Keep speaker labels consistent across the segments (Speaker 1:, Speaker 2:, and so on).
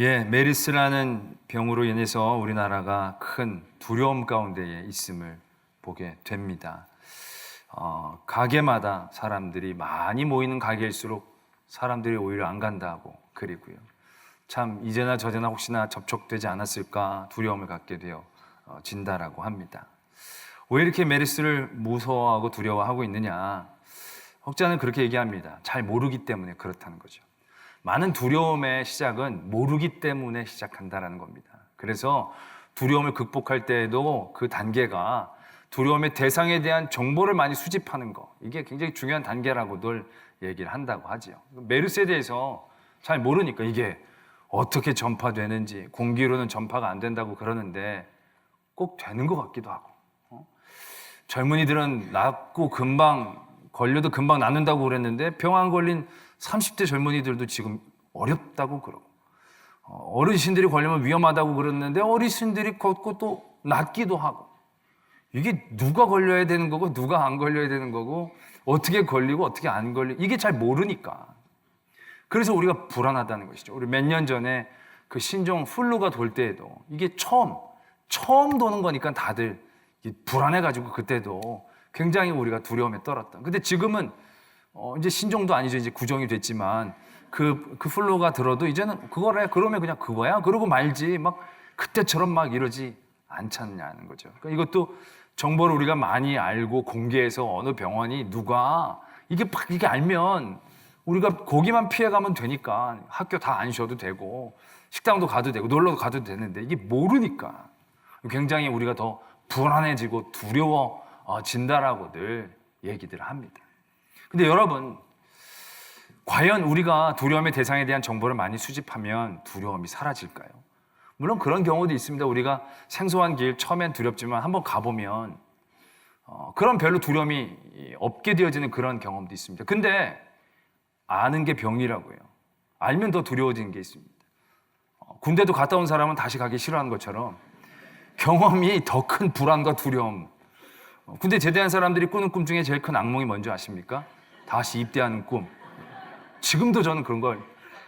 Speaker 1: 메르스라는 병으로 인해서 우리나라가 큰 두려움 가운데에 있음을 보게 됩니다. 가게마다 사람들이 많이 모이는 가게일수록 사람들이 오히려 안 간다고 그리고요. 참 이제나 저제나 혹시나 접촉되지 않았을까 두려움을 갖게 되어 진다라고 합니다. 왜 이렇게 메르스를 무서워하고 두려워하고 있느냐? 혹자는 그렇게 얘기합니다. 잘 모르기 때문에 그렇다는 거죠. 많은 두려움의 시작은 모르기 때문에 시작한다는 겁니다. 그래서 두려움을 극복할 때에도 그 단계가 두려움의 대상에 대한 정보를 많이 수집하는 거, 이게 굉장히 중요한 단계라고들 얘기를 한다고 하죠. 메르스에 대해서 잘 모르니까 이게 어떻게 전파되는지, 공기로는 전파가 안 된다고 그러는데 꼭 되는 것 같기도 하고, 젊은이들은 낫고 금방 걸려도 금방 낫는다고 그랬는데 병 안 걸린 30대 젊은이들도 지금 어렵다고 그러고, 어르신들이 걸리면 위험하다고 그랬는데 어르신들이 걷고 또 낫기도 하고, 이게 누가 걸려야 되는 거고 누가 안 걸려야 되는 거고 어떻게 걸리고 어떻게 안 걸리고 이게 잘 모르니까, 그래서 우리가 불안하다는 것이죠. 우리 몇 년 전에 그 신종 플루가 돌 때에도 이게 처음 도는 거니까 다들 불안해가지고 그때도 굉장히 우리가 두려움에 떨었다. 근데 지금은 이제 신종도 아니죠. 이제 구종이 됐지만 그 플루가 들어도 이제는 그거래, 그러면 그냥 그거야 그러고 말지 막 그때처럼 막 이러지 않잖냐는 거죠. 그러니까 이것도 정보를 우리가 많이 알고 공개해서 어느 병원이 누가 이게 알면 우리가 거기만 피해가면 되니까 학교 다 안 쉬어도 되고 식당도 가도 되고 놀러도 가도 되는데, 이게 모르니까 굉장히 우리가 더 불안해지고 두려워진다라고들 얘기들 합니다. 근데 여러분, 과연 우리가 두려움의 대상에 대한 정보를 많이 수집하면 두려움이 사라질까요? 물론 그런 경우도 있습니다. 우리가 생소한 길 처음엔 두렵지만 한번 가보면 그런 별로 두려움이 없게 되어지는 그런 경험도 있습니다. 근데 아는 게 병이라고요. 알면 더 두려워지는 게 있습니다. 군대도 갔다 온 사람은 다시 가기 싫어하는 것처럼 경험이 더 큰 불안과 두려움. 군대 제대한 사람들이 꾸는 꿈 중에 제일 큰 악몽이 뭔지 아십니까? 다시 입대하는 꿈. 지금도 저는 그런 걸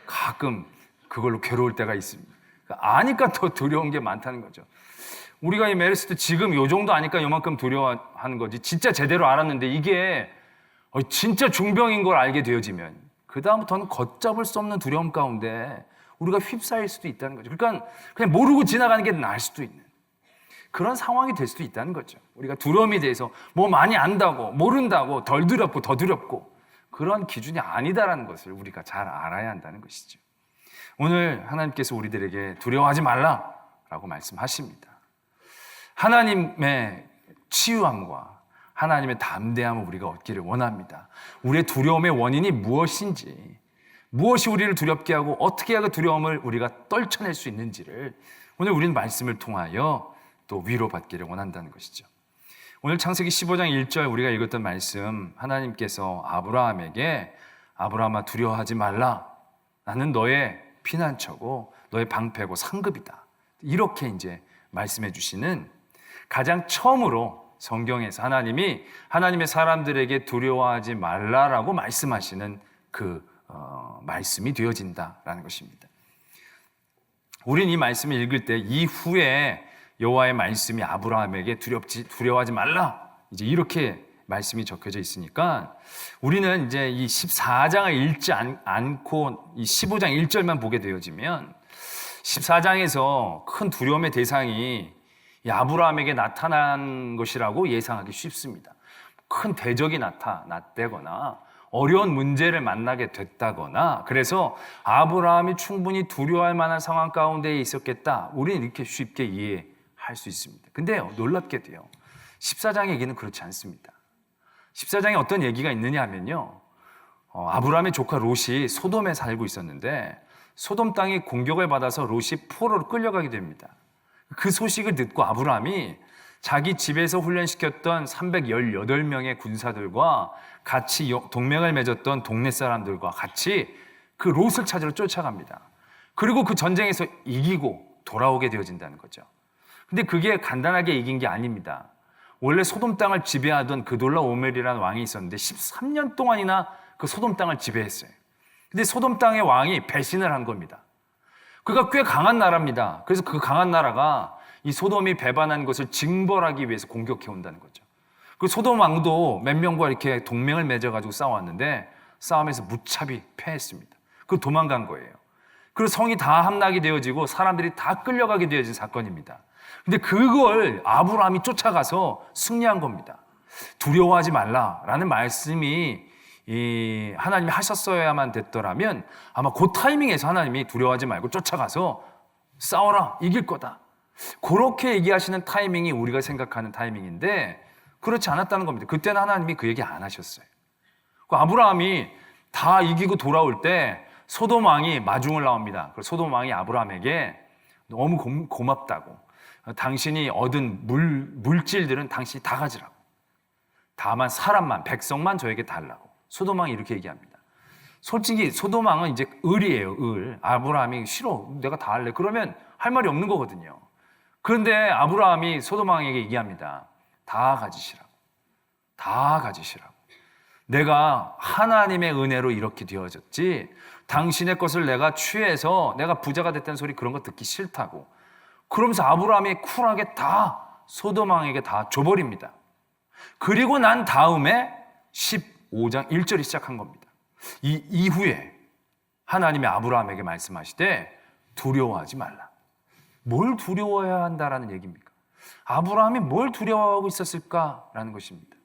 Speaker 1: 가끔 그걸로 괴로울 때가 있습니다. 아니까 더 두려운 게 많다는 거죠. 우리가 이 메르스 때 지금 요 정도 아니까 요만큼 두려워하는 거지, 진짜 제대로 알았는데 이게 진짜 중병인 걸 알게 되어지면 그 다음부터는 걷잡을 수 없는 두려움 가운데 우리가 휩싸일 수도 있다는 거죠. 그러니까 그냥 모르고 지나가는 게 나을 수도 있는 그런 상황이 될 수도 있다는 거죠. 우리가 두려움에 대해서 뭐 많이 안다고 모른다고 덜 두렵고 더 두렵고 그런 기준이 아니다라는 것을 우리가 잘 알아야 한다는 것이죠. 오늘 하나님께서 우리들에게 두려워하지 말라라고 말씀하십니다. 하나님의 치유함과 하나님의 담대함을 우리가 얻기를 원합니다. 우리의 두려움의 원인이 무엇인지, 무엇이 우리를 두렵게 하고 어떻게 해야 그 두려움을 우리가 떨쳐낼 수 있는지를 오늘 우리는 말씀을 통하여 또 위로받기를 원한다는 것이죠. 오늘 창세기 15장 1절 우리가 읽었던 말씀, 하나님께서 아브라함에게 아브라함아 두려워하지 말라, 나는 너의 피난처고 너의 방패고 상급이다, 이렇게 이제 말씀해 주시는 가장 처음으로 성경에서 하나님이 하나님의 사람들에게 두려워하지 말라라고 말씀하시는 그 말씀이 되어진다라는 것입니다. 우리는 이 말씀을 읽을 때 이후에 여호와의 말씀이 아브라함에게 두려워하지 말라, 이제 이렇게 말씀이 적혀져 있으니까 우리는 이제 이 14장을 읽지 않고 이 15장 1절만 보게 되어지면 14장에서 큰 두려움의 대상이 이 아브라함에게 나타난 것이라고 예상하기 쉽습니다. 큰 대적이 나타났다거나 어려운 문제를 만나게 됐다거나, 그래서 아브라함이 충분히 두려워할 만한 상황 가운데 있었겠다, 우리는 이렇게 쉽게 이해할 수 있습니다. 근데 놀랍게도요, 14장의 얘기는 그렇지 않습니다. 14장에 어떤 얘기가 있느냐 하면요, 아브라함의 조카 롯이 소돔에 살고 있었는데 소돔 땅이 공격을 받아서 롯이 포로로 끌려가게 됩니다. 그 소식을 듣고 아브라함이 자기 집에서 훈련시켰던 318명의 군사들과 같이 동맹을 맺었던 동네 사람들과 같이 그 롯을 찾으러 쫓아갑니다. 그리고 그 전쟁에서 이기고 돌아오게 되어진다는 거죠. 근데 그게 간단하게 이긴 게 아닙니다. 원래 소돔 땅을 지배하던 그돌라 오멜이라는 왕이 있었는데 13년 동안이나 그 소돔 땅을 지배했어요. 근데 소돔 땅의 왕이 배신을 한 겁니다. 그가 꽤 강한 나라입니다. 그래서 그 강한 나라가 이 소돔이 배반한 것을 징벌하기 위해서 공격해 온다는 거죠. 그 소돔 왕도 몇 명과 이렇게 동맹을 맺어가지고 싸웠는데 싸움에서 무차히 패했습니다. 그 도망간 거예요. 그리고 성이 다 함락이 되어지고 사람들이 다 끌려가게 되어진 사건입니다. 근데 그걸 아브라함이 쫓아가서 승리한 겁니다. 두려워하지 말라라는 말씀이 하나님이 하셨어야만 됐더라면 아마 그 타이밍에서 하나님이 두려워하지 말고 쫓아가서 싸워라, 이길 거다, 그렇게 얘기하시는 타이밍이 우리가 생각하는 타이밍인데 그렇지 않았다는 겁니다. 그때는 하나님이 그 얘기 안 하셨어요. 그 아브라함이 다 이기고 돌아올 때 소돔 왕이 마중을 나옵니다. 그래서 소돔 왕이 아브라함에게 너무 고맙다고, 당신이 얻은 물질들은 당신이 다 가지라고, 다만 사람만, 백성만 저에게 달라고 소돔 왕이 이렇게 얘기합니다. 솔직히 소돔 왕은 이제 을이에요, 을. 아브라함이 싫어, 내가 다 할래, 그러면 할 말이 없는 거거든요. 그런데 아브라함이 소돔 왕에게 얘기합니다. 다 가지시라고, 다 가지시라고. 내가 하나님의 은혜로 이렇게 되어졌지 당신의 것을 내가 취해서 내가 부자가 됐다는 소리, 그런 거 듣기 싫다고. 그러면서 아브라함이 쿨하게 다 소돔 왕에게 다 줘버립니다. 그리고 난 다음에 15장 1절이 시작한 겁니다. 이 이후에 하나님이 아브라함에게 말씀하시되 두려워하지 말라. 뭘 두려워해야 한다라는 얘기입니까? 아브라함이 뭘 두려워하고 있었을까라는 것입니다.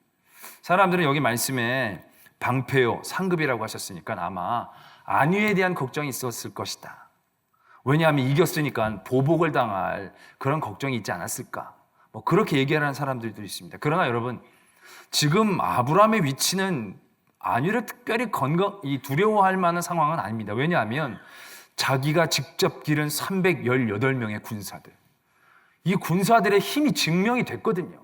Speaker 1: 사람들은 여기 말씀에 방패요, 상급이라고 하셨으니까 아마 안위에 대한 걱정이 있었을 것이다. 왜냐하면 이겼으니까 보복을 당할 그런 걱정이 있지 않았을까, 뭐 그렇게 얘기하는 사람들도 있습니다. 그러나 여러분, 지금 아브라함의 위치는 안위를 특별히 두려워할 만한 상황은 아닙니다. 왜냐하면 자기가 직접 기른 318명의 군사들, 이 군사들의 힘이 증명이 됐거든요.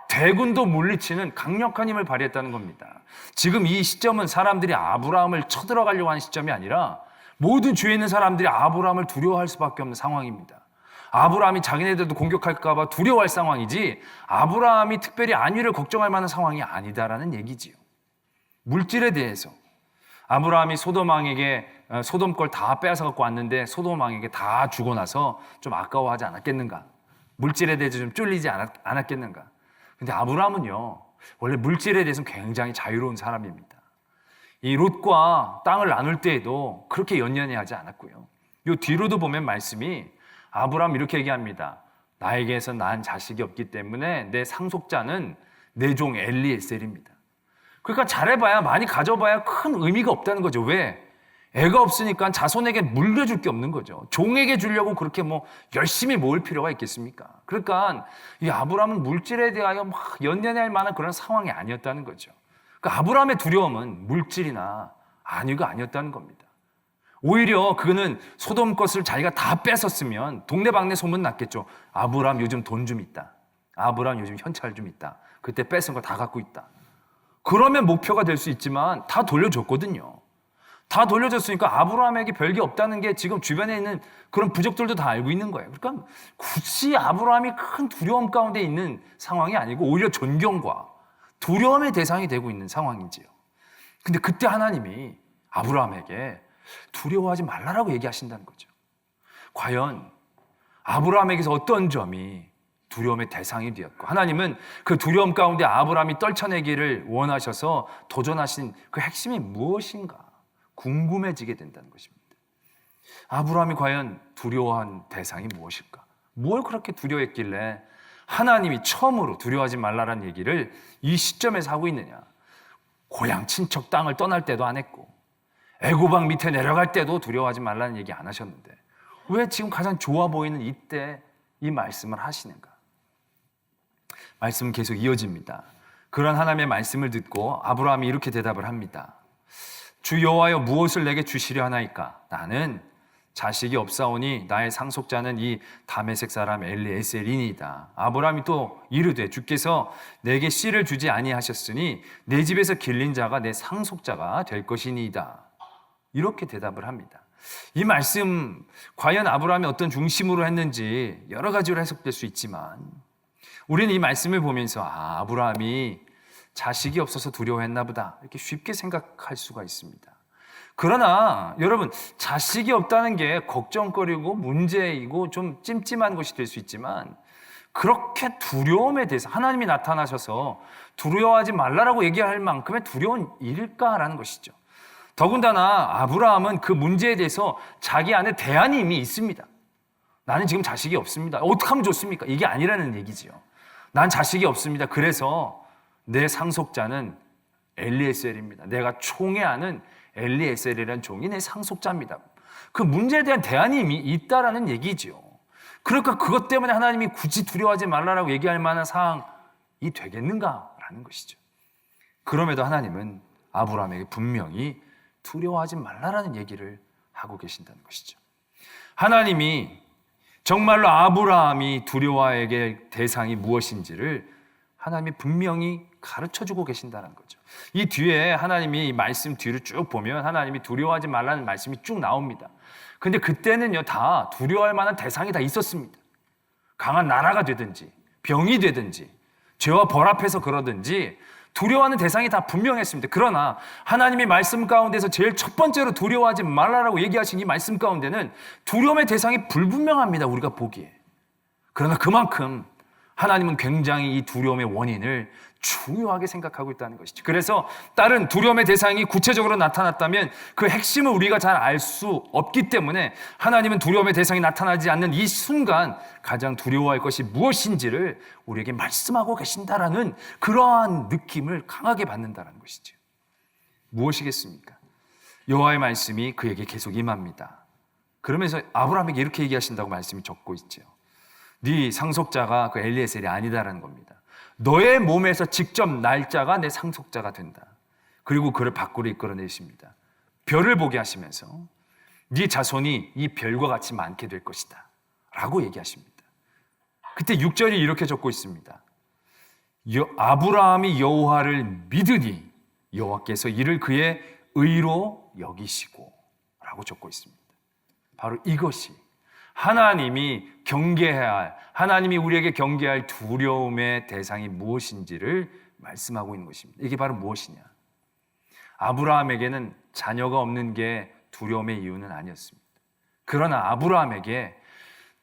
Speaker 1: 대군도 물리치는 강력한 힘을 발휘했다는 겁니다. 지금 이 시점은 사람들이 아브라함을 쳐들어가려고 하는 시점이 아니라 모든 주위에 있는 사람들이 아브라함을 두려워할 수밖에 없는 상황입니다. 아브라함이 자기네들도 공격할까 봐 두려워할 상황이지 아브라함이 특별히 안위를 걱정할 만한 상황이 아니다라는 얘기지요. 물질에 대해서 아브라함이 소돔 왕에게 소돔 걸 다 빼앗아 갖고 왔는데 소돔 왕에게 다 주고 나서 좀 아까워하지 않았겠는가? 물질에 대해서 좀 쫄리지 않았겠는가? 근데 아브라함은요, 원래 물질에 대해서는 굉장히 자유로운 사람입니다. 이 롯과 땅을 나눌 때에도 그렇게 연연해하지 않았고요. 이 뒤로도 보면 말씀이 아브라함 이렇게 얘기합니다. 나에게서 난 자식이 없기 때문에 내 상속자는 내 종 엘리에셀입니다. 그러니까 잘해봐야, 많이 가져봐야 큰 의미가 없다는 거죠. 왜? 애가 없으니까 자손에게 물려줄 게 없는 거죠. 종에게 주려고 그렇게 뭐 열심히 모을 필요가 있겠습니까? 그러니까 이 아브라함은 물질에 대하여 막 연연할 만한 그런 상황이 아니었다는 거죠. 그러니까 아브라함의 두려움은 물질이나 안위가 아니었다는 겁니다. 오히려 그는 소돔 것을 자기가 다 뺏었으면 동네방네 소문 났겠죠. 아브라함 요즘 돈 좀 있다. 아브라함 요즘 현찰 좀 있다. 그때 뺏은 거 다 갖고 있다. 그러면 목표가 될 수 있지만 다 돌려줬거든요. 다 돌려줬으니까 아브라함에게 별게 없다는 게 지금 주변에 있는 그런 부족들도 다 알고 있는 거예요. 그러니까 굳이 아브라함이 큰 두려움 가운데 있는 상황이 아니고 오히려 존경과 두려움의 대상이 되고 있는 상황이지요. 근데 그때 하나님이 아브라함에게 두려워하지 말라라고 얘기하신다는 거죠. 과연 아브라함에게서 어떤 점이 두려움의 대상이 되었고, 하나님은 그 두려움 가운데 아브라함이 떨쳐내기를 원하셔서 도전하신 그 핵심이 무엇인가 궁금해지게 된다는 것입니다. 아브라함이 과연 두려워한 대상이 무엇일까? 뭘 그렇게 두려워했길래 하나님이 처음으로 두려워하지 말라라는 얘기를 이 시점에서 하고 있느냐? 고향 친척 땅을 떠날 때도 안 했고 애고방 밑에 내려갈 때도 두려워하지 말라는 얘기 안 하셨는데 왜 지금 가장 좋아 보이는 이때 이 말씀을 하시는가? 말씀은 계속 이어집니다. 그런 하나님의 말씀을 듣고 아브라함이 이렇게 대답을 합니다. 주 여호와여, 무엇을 내게 주시려 하나이까? 나는 자식이 없사오니 나의 상속자는 이 다메섹 사람 엘리에셀이니이다. 아브라함이 또 이르되, 주께서 내게 씨를 주지 아니하셨으니 내 집에서 길린 자가 내 상속자가 될 것이니이다. 이렇게 대답을 합니다. 이 말씀, 과연 아브라함이 어떤 중심으로 했는지 여러 가지로 해석될 수 있지만 우리는 이 말씀을 보면서 아브라함이 자식이 없어서 두려워했나 보다 이렇게 쉽게 생각할 수가 있습니다. 그러나 여러분, 자식이 없다는 게 걱정거리고 문제이고 좀 찜찜한 것이 될 수 있지만, 그렇게 두려움에 대해서 하나님이 나타나셔서 두려워하지 말라라고 얘기할 만큼의 두려운 일일까라는 것이죠. 더군다나 아브라함은 그 문제에 대해서 자기 안에 대안이 이미 있습니다. 나는 지금 자식이 없습니다. 어떻게 하면 좋습니까? 이게 아니라는 얘기지요. 난 자식이 없습니다. 그래서 내 상속자는 엘리에셀입니다. 내가 총애하는 엘리에셀이라는 종이 내 상속자입니다. 그 문제에 대한 대안이 이미 있다라는 얘기지요. 그러니까 그것 때문에 하나님이 굳이 두려워하지 말라라고 얘기할 만한 상황이 되겠는가라는 것이죠. 그럼에도 하나님은 아브라함에게 분명히 두려워하지 말라라는 얘기를 하고 계신다는 것이죠. 하나님이 정말로 아브라함이 두려워해야 할 대상이 무엇인지를 하나님이 분명히 가르쳐주고 계신다는 거죠. 이 뒤에 하나님이 말씀 뒤를 쭉 보면 하나님이 두려워하지 말라는 말씀이 쭉 나옵니다. 근데 그때는요, 다 두려워할 만한 대상이 다 있었습니다. 강한 나라가 되든지 병이 되든지 죄와 벌 앞에서 그러든지 두려워하는 대상이 다 분명했습니다. 그러나 하나님의 말씀 가운데서 제일 첫 번째로 두려워하지 말라라고 얘기하신 이 말씀 가운데는 두려움의 대상이 불분명합니다, 우리가 보기에. 그러나 그만큼 하나님은 굉장히 이 두려움의 원인을 중요하게 생각하고 있다는 것이죠. 그래서 다른 두려움의 대상이 구체적으로 나타났다면 그 핵심을 우리가 잘 알 수 없기 때문에 하나님은 두려움의 대상이 나타나지 않는 이 순간 가장 두려워할 것이 무엇인지를 우리에게 말씀하고 계신다라는 그러한 느낌을 강하게 받는다는 것이죠. 무엇이겠습니까? 여호와의 말씀이 그에게 계속 임합니다. 그러면서 아브라함에게 이렇게 얘기하신다고 말씀이 적고 있죠. 네 상속자가 그 엘리에셀이 아니다라는 겁니다. 너의 몸에서 직접 날 자가 내 상속자가 된다. 그리고 그를 밖으로 이끌어내십니다. 별을 보게 하시면서 네 자손이 이 별과 같이 많게 될 것이다 라고 얘기하십니다. 그때 6절이 이렇게 적고 있습니다. 아브라함이 여호와를 믿으니 여호와께서 이를 그의 의로 여기시고 라고 적고 있습니다. 바로 이것이 하나님이 경계해야 할, 하나님이 우리에게 경계할 두려움의 대상이 무엇인지를 말씀하고 있는 것입니다. 이게 바로 무엇이냐? 아브라함에게는 자녀가 없는 게 두려움의 이유는 아니었습니다. 그러나 아브라함에게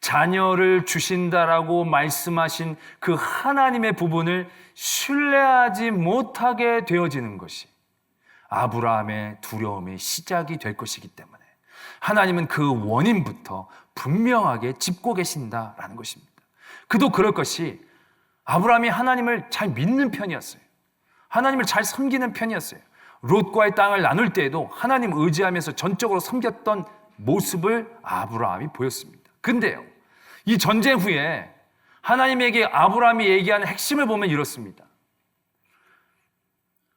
Speaker 1: 자녀를 주신다라고 말씀하신 그 하나님의 부분을 신뢰하지 못하게 되어지는 것이 아브라함의 두려움의 시작이 될 것이기 때문에 하나님은 그 원인부터 분명하게 짚고 계신다라는 것입니다. 그도 그럴 것이 아브라함이 하나님을 잘 믿는 편이었어요. 하나님을 잘 섬기는 편이었어요. 롯과의 땅을 나눌 때에도 하나님 의지하면서 전적으로 섬겼던 모습을 아브라함이 보였습니다. 근데요, 이 전쟁 후에 하나님에게 아브라함이 얘기하는 핵심을 보면 이렇습니다.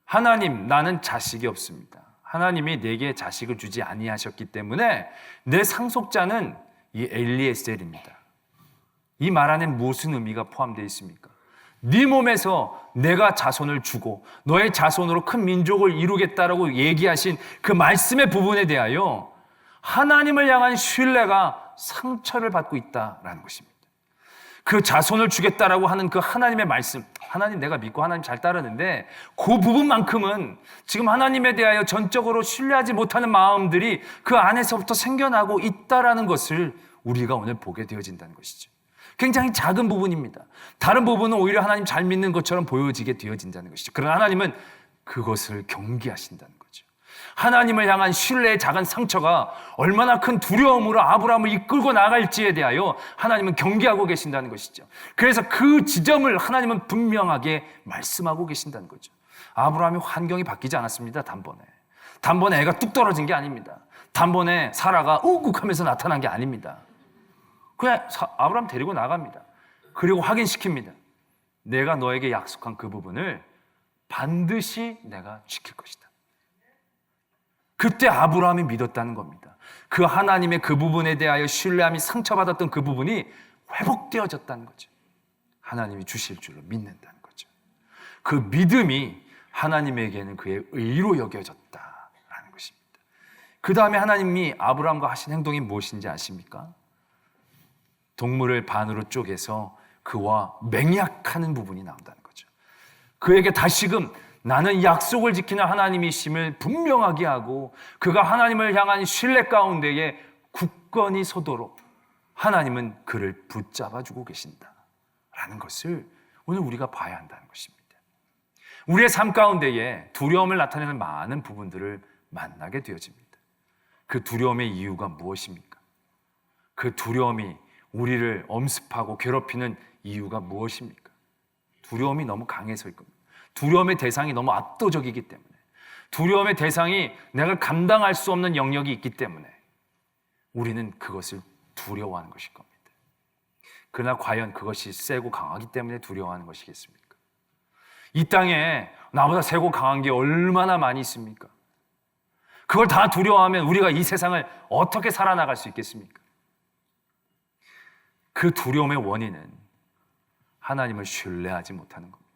Speaker 1: 하나님, 나는 자식이 없습니다. 하나님이 내게 자식을 주지 아니하셨기 때문에 내 상속자는 이 엘리에셀입니다. 이 말 안에 무슨 의미가 포함되어 있습니까? 네 몸에서 내가 자손을 주고 너의 자손으로 큰 민족을 이루겠다라고 얘기하신 그 말씀의 부분에 대하여 하나님을 향한 신뢰가 상처를 받고 있다라는 것입니다. 그 자손을 주겠다라고 하는 그 하나님의 말씀, 하나님 내가 믿고 하나님 잘 따르는데 그 부분만큼은 지금 하나님에 대하여 전적으로 신뢰하지 못하는 마음들이 그 안에서부터 생겨나고 있다라는 것을 우리가 오늘 보게 되어진다는 것이죠. 굉장히 작은 부분입니다. 다른 부분은 오히려 하나님 잘 믿는 것처럼 보여지게 되어진다는 것이죠. 그러나 하나님은 그것을 경계하신다는 거죠. 하나님을 향한 신뢰의 작은 상처가 얼마나 큰 두려움으로 아브라함을 이끌고 나갈지에 대하여 하나님은 경계하고 계신다는 것이죠. 그래서 그 지점을 하나님은 분명하게 말씀하고 계신다는 거죠. 아브라함의 환경이 바뀌지 않았습니다. 단번에 애가 뚝 떨어진 게 아닙니다. 단번에 사라가 우국하면서 나타난 게 아닙니다. 그냥 아브라함 데리고 나갑니다. 그리고 확인시킵니다. 내가 너에게 약속한 그 부분을 반드시 내가 지킬 것이다. 그때 아브라함이 믿었다는 겁니다. 그 하나님의 그 부분에 대하여 신뢰함이 상처받았던 그 부분이 회복되어졌다는 거죠. 하나님이 주실 줄로 믿는다는 거죠. 그 믿음이 하나님에게는 그의 의로 여겨졌다라는 것입니다. 그 다음에 하나님이 아브라함과 하신 행동이 무엇인지 아십니까? 동물을 반으로 쪼개서 그와 맹약하는 부분이 나온다는 거죠. 그에게 다시금 나는 약속을 지키는 하나님이심을 분명하게 하고 그가 하나님을 향한 신뢰 가운데에 굳건히 서도록 하나님은 그를 붙잡아주고 계신다라는 것을 오늘 우리가 봐야 한다는 것입니다. 우리의 삶 가운데에 두려움을 나타내는 많은 부분들을 만나게 되어집니다. 그 두려움의 이유가 무엇입니까? 그 두려움이 우리를 엄습하고 괴롭히는 이유가 무엇입니까? 두려움이 너무 강해서일 겁니다. 두려움의 대상이 너무 압도적이기 때문에, 두려움의 대상이 내가 감당할 수 없는 영역이 있기 때문에 우리는 그것을 두려워하는 것일 겁니다. 그러나 과연 그것이 세고 강하기 때문에 두려워하는 것이겠습니까? 이 땅에 나보다 세고 강한 게 얼마나 많이 있습니까? 그걸 다 두려워하면 우리가 이 세상을 어떻게 살아나갈 수 있겠습니까? 그 두려움의 원인은 하나님을 신뢰하지 못하는 겁니다.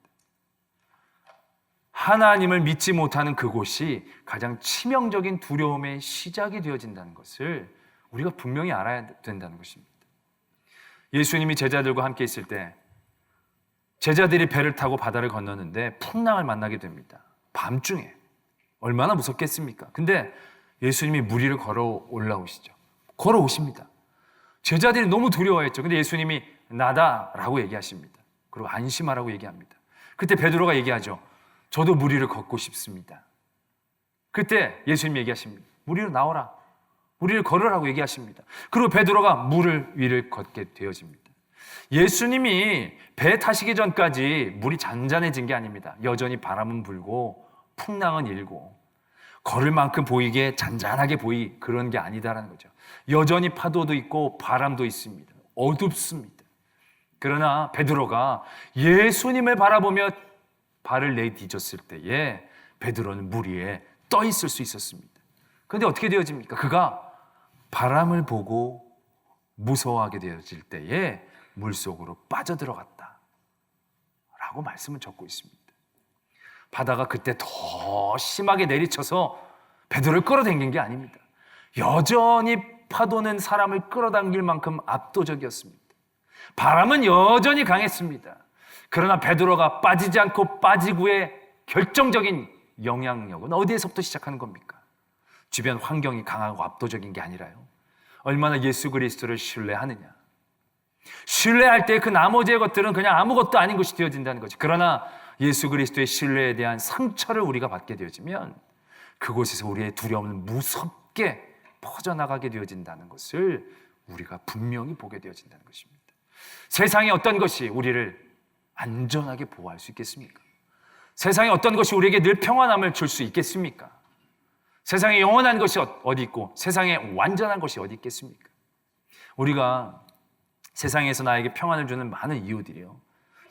Speaker 1: 하나님을 믿지 못하는 그곳이 가장 치명적인 두려움의 시작이 되어진다는 것을 우리가 분명히 알아야 된다는 것입니다. 예수님이 제자들과 함께 있을 때 제자들이 배를 타고 바다를 건너는데 풍랑을 만나게 됩니다. 밤중에. 얼마나 무섭겠습니까? 근데 예수님이 물 위를 걸어 올라오시죠. 걸어오십니다. 제자들이 너무 두려워했죠. 근데 예수님이 나다라고 얘기하십니다. 그리고 안심하라고 얘기합니다. 그때 베드로가 얘기하죠. 저도 물 위를 걷고 싶습니다. 그때 예수님 얘기하십니다. 물 위로 나오라. 물 위를 걸으라고 얘기하십니다. 그리고 베드로가 물 위를 걷게 되어집니다. 예수님이 배 타시기 전까지 물이 잔잔해진 게 아닙니다. 여전히 바람은 불고 풍랑은 일고 걸을 만큼 보이게 잔잔하게 그런 게 아니다라는 거죠. 여전히 파도도 있고 바람도 있습니다. 어둡습니다. 그러나 베드로가 예수님을 바라보며 발을 내디뎠을 때에 베드로는 물 위에 떠 있을 수 있었습니다. 그런데 어떻게 되어집니까? 그가 바람을 보고 무서워하게 되어질 때에 물속으로 빠져들어갔다 라고 말씀을 적고 있습니다. 바다가 그때 더 심하게 내리쳐서 베드로를 끌어당긴 게 아닙니다. 여전히 파도는 사람을 끌어당길 만큼 압도적이었습니다. 바람은 여전히 강했습니다. 그러나 베드로가 빠지지 않고 빠지고의 결정적인 영향력은 어디에서부터 시작하는 겁니까? 주변 환경이 강하고 압도적인 게 아니라요. 얼마나 예수 그리스도를 신뢰하느냐. 신뢰할 때 그 나머지의 것들은 그냥 아무것도 아닌 것이 되어진다는 거지. 그러나 예수 그리스도의 신뢰에 대한 상처를 우리가 받게 되어지면 그곳에서 우리의 두려움은 무섭게 퍼져나가게 되어진다는 것을 우리가 분명히 보게 되어진다는 것입니다. 세상에 어떤 것이 우리를 안전하게 보호할 수 있겠습니까? 세상에 어떤 것이 우리에게 늘 평안함을 줄 수 있겠습니까? 세상에 영원한 것이 어디 있고 세상에 완전한 것이 어디 있겠습니까? 우리가 세상에서 나에게 평안을 주는 많은 이유들이요,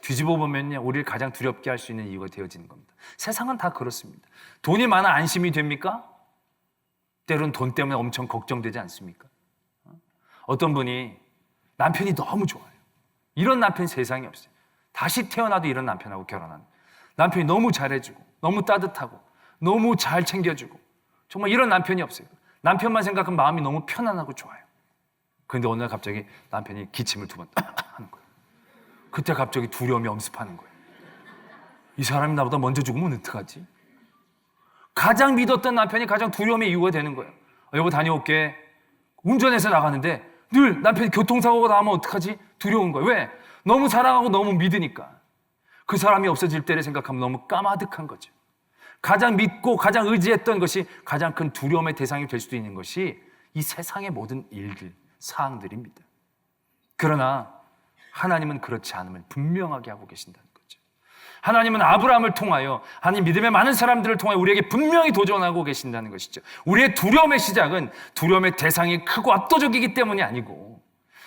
Speaker 1: 뒤집어 보면요, 우리를 가장 두렵게 할 수 있는 이유가 되어지는 겁니다. 세상은 다 그렇습니다. 돈이 많아 안심이 됩니까? 때로는 돈 때문에 엄청 걱정되지 않습니까? 어떤 분이 남편이 너무 좋아요. 이런 남편 세상에 없어요. 다시 태어나도 이런 남편하고 결혼한, 남편이 너무 잘해주고 너무 따뜻하고 너무 잘 챙겨주고 정말 이런 남편이 없어요. 남편만 생각하면 마음이 너무 편안하고 좋아요. 그런데 어느 날 갑자기 남편이 기침을 2번 하는 거예요. 그때 갑자기 두려움이 엄습하는 거예요. 이 사람이 나보다 먼저 죽으면 어떡하지? 가장 믿었던 남편이 가장 두려움의 이유가 되는 거예요. 여보 다녀올게. 운전해서 나가는데 늘 남편이 교통사고가 나면 어떡하지? 두려운 거예요. 왜? 너무 사랑하고 너무 믿으니까. 그 사람이 없어질 때를 생각하면 너무 까마득한 거죠. 가장 믿고 가장 의지했던 것이 가장 큰 두려움의 대상이 될 수도 있는 것이 이 세상의 모든 일들, 사항들입니다. 그러나 하나님은 그렇지 않음을 분명하게 하고 계신다는 거죠. 하나님은 아브라함을 통하여, 하나님 믿음의 많은 사람들을 통하여 우리에게 분명히 도전하고 계신다는 것이죠. 우리의 두려움의 시작은 두려움의 대상이 크고 압도적이기 때문이 아니고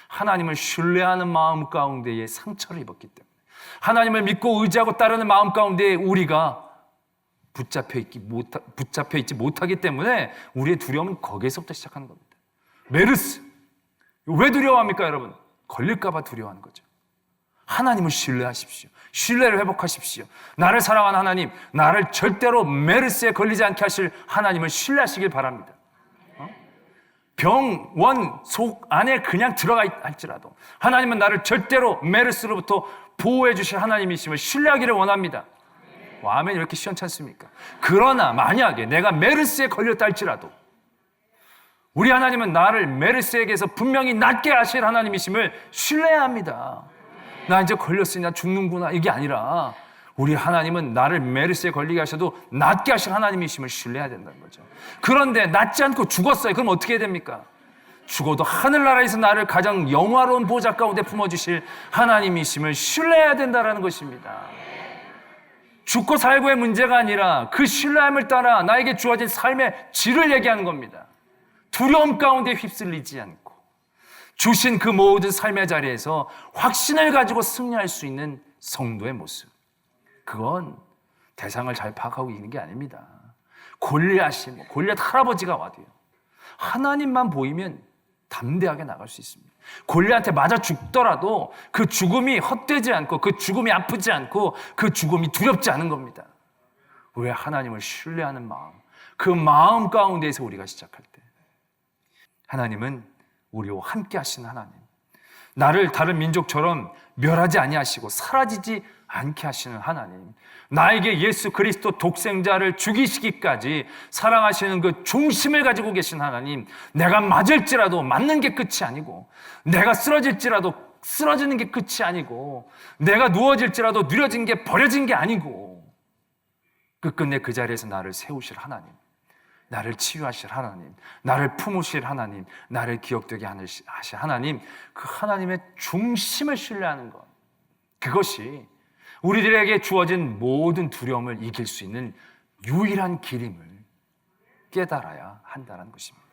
Speaker 1: 하나님을 신뢰하는 마음 가운데에 상처를 입었기 때문에, 하나님을 믿고 의지하고 따르는 마음 가운데에 우리가 붙잡혀 있지 못하기 때문에 우리의 두려움은 거기에서부터 시작하는 겁니다. 메르스, 왜 두려워합니까 여러분? 걸릴까 봐 두려워하는 거죠. 하나님을 신뢰하십시오. 신뢰를 회복하십시오. 나를 사랑하는 하나님, 나를 절대로 메르스에 걸리지 않게 하실 하나님을 신뢰하시길 바랍니다. 병원 속 안에 그냥 들어가 할지라도 하나님은 나를 절대로 메르스로부터 보호해 주실 하나님이심을 신뢰하기를 원합니다. 아멘 이렇게 시원찮습니까? 그러나 만약에 내가 메르스에 걸렸다 할지라도 우리 하나님은 나를 메르스에게서 분명히 낫게 하실 하나님이심을 신뢰해야 합니다. 나 이제 걸렸으니 나 죽는구나 이게 아니라 우리 하나님은 나를 메르스에 걸리게 하셔도 낫게 하실 하나님이심을 신뢰해야 된다는 거죠. 그런데 낫지 않고 죽었어요. 그럼 어떻게 해야 됩니까? 죽어도 하늘나라에서 나를 가장 영화로운 보좌 가운데 품어주실 하나님이심을 신뢰해야 된다는 것입니다. 죽고 살고의 문제가 아니라 그 신뢰함을 따라 나에게 주어진 삶의 질을 얘기하는 겁니다. 두려움 가운데 휩쓸리지 않고 주신 그 모든 삶의 자리에서 확신을 가지고 승리할 수 있는 성도의 모습. 그건 대상을 잘 파악하고 있는 게 아닙니다. 골리앗이 골리앗 할아버지가 와도요. 하나님만 보이면 담대하게 나갈 수 있습니다. 골리앗한테 맞아 죽더라도 그 죽음이 헛되지 않고 그 죽음이 아프지 않고 그 죽음이 두렵지 않은 겁니다. 왜? 하나님을 신뢰하는 마음. 그 마음 가운데에서 우리가 시작할 때 하나님은 우리와 함께 하시는 하나님. 나를 다른 민족처럼 멸하지 아니하시고 사라지지 않게 하시는 하나님. 나에게 예수 그리스도 독생자를 죽이시기까지 사랑하시는 그 중심을 가지고 계신 하나님. 내가 맞을지라도 맞는 게 끝이 아니고 내가 쓰러질지라도 쓰러지는 게 끝이 아니고 내가 누워질지라도 누려진 게 버려진 게 아니고 끝끝내 그 자리에서 나를 세우실 하나님. 나를 치유하실 하나님, 나를 품으실 하나님, 나를 기억되게 하실 하나님, 그 하나님의 중심을 신뢰하는 것. 그것이 우리들에게 주어진 모든 두려움을 이길 수 있는 유일한 길임을 깨달아야 한다는 것입니다.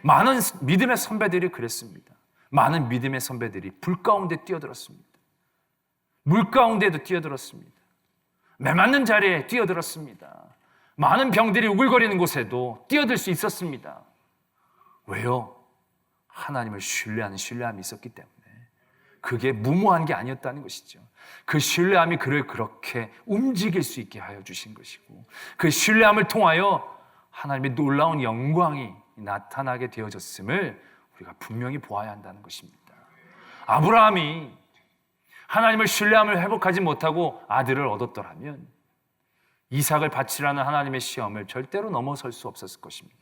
Speaker 1: 많은 믿음의 선배들이 그랬습니다. 많은 믿음의 선배들이 불 가운데 뛰어들었습니다. 물 가운데도 뛰어들었습니다. 메맞는 자리에 뛰어들었습니다. 많은 병들이 우글거리는 곳에도 뛰어들 수 있었습니다. 왜요? 하나님을 신뢰하는 신뢰함이 있었기 때문에. 그게 무모한 게 아니었다는 것이죠. 그 신뢰함이 그를 그렇게 움직일 수 있게 하여 주신 것이고 그 신뢰함을 통하여 하나님의 놀라운 영광이 나타나게 되어졌음을 우리가 분명히 보아야 한다는 것입니다. 아브라함이 하나님을 신뢰함을 회복하지 못하고 아들을 얻었더라면 이삭을 바치라는 하나님의 시험을 절대로 넘어설 수 없었을 것입니다.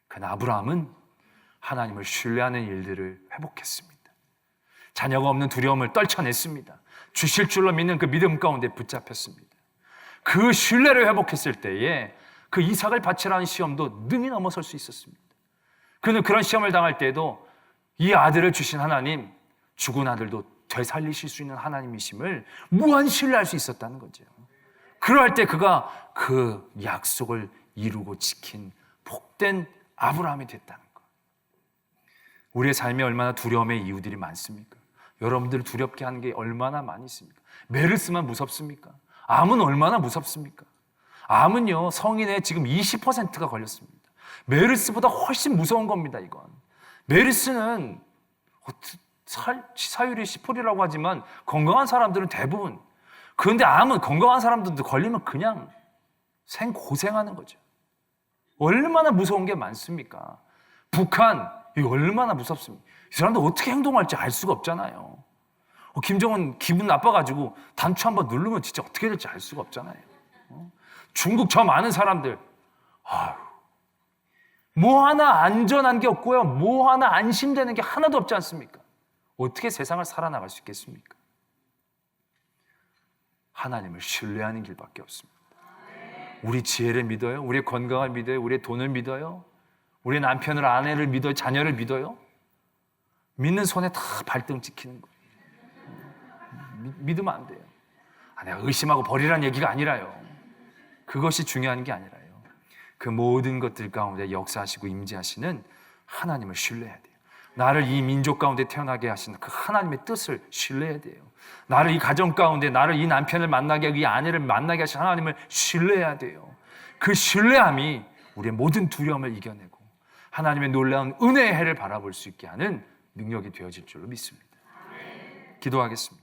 Speaker 1: 그러나 아브라함은 하나님을 신뢰하는 일들을 회복했습니다. 자녀가 없는 두려움을 떨쳐냈습니다. 주실 줄로 믿는 그 믿음 가운데 붙잡혔습니다. 그 신뢰를 회복했을 때에 그 이삭을 바치라는 시험도 능히 넘어설 수 있었습니다. 그는 그런 시험을 당할 때에도 이 아들을 주신 하나님, 죽은 아들도 되살리실 수 있는 하나님이심을 무한 신뢰할 수 있었다는 거죠. 그럴 때 그가 그 약속을 이루고 지킨 복된 아브라함이 됐다는 것. 우리의 삶에 얼마나 두려움의 이유들이 많습니까? 여러분들 두렵게 하는 게 얼마나 많이 있습니까? 메르스만 무섭습니까? 암은 얼마나 무섭습니까? 암은요, 성인의 지금 20%가 걸렸습니다. 메르스보다 훨씬 무서운 겁니다, 이건. 메르스는 치사율이 10%라고 하지만 건강한 사람들은 대부분. 그런데 암은 건강한 사람들도 걸리면 그냥 생고생하는 거죠. 얼마나 무서운 게 많습니까? 북한, 이 얼마나 무섭습니까? 이 사람들 어떻게 행동할지 알 수가 없잖아요. 김정은 기분 나빠가지고 단추 한번 누르면 진짜 어떻게 될지 알 수가 없잖아요. 중국 저 많은 사람들, 뭐 하나 안전한 게 없고요. 뭐 하나 안심되는 게 하나도 없지 않습니까? 어떻게 세상을 살아나갈 수 있겠습니까? 하나님을 신뢰하는 길밖에 없습니다. 우리 지혜를 믿어요? 우리의 건강을 믿어요? 우리의 돈을 믿어요? 우리 남편을, 아내를 믿어요? 자녀를 믿어요? 믿는 손에 다 발등 찍히는 거예요. 믿으면 안 돼요. 내가 의심하고 버리라는 얘기가 아니라요. 그것이 중요한 게 아니라요. 그 모든 것들 가운데 역사하시고 임재하시는 하나님을 신뢰해야 돼요. 나를 이 민족 가운데 태어나게 하시는 그 하나님의 뜻을 신뢰해야 돼요. 나를 이 가정 가운데, 나를 이 남편을 만나게 하고 이 아내를 만나게 하신 하나님을 신뢰해야 돼요. 그 신뢰함이 우리의 모든 두려움을 이겨내고 하나님의 놀라운 은혜의 해를 바라볼 수 있게 하는 능력이 되어질 줄로 믿습니다. 기도하겠습니다.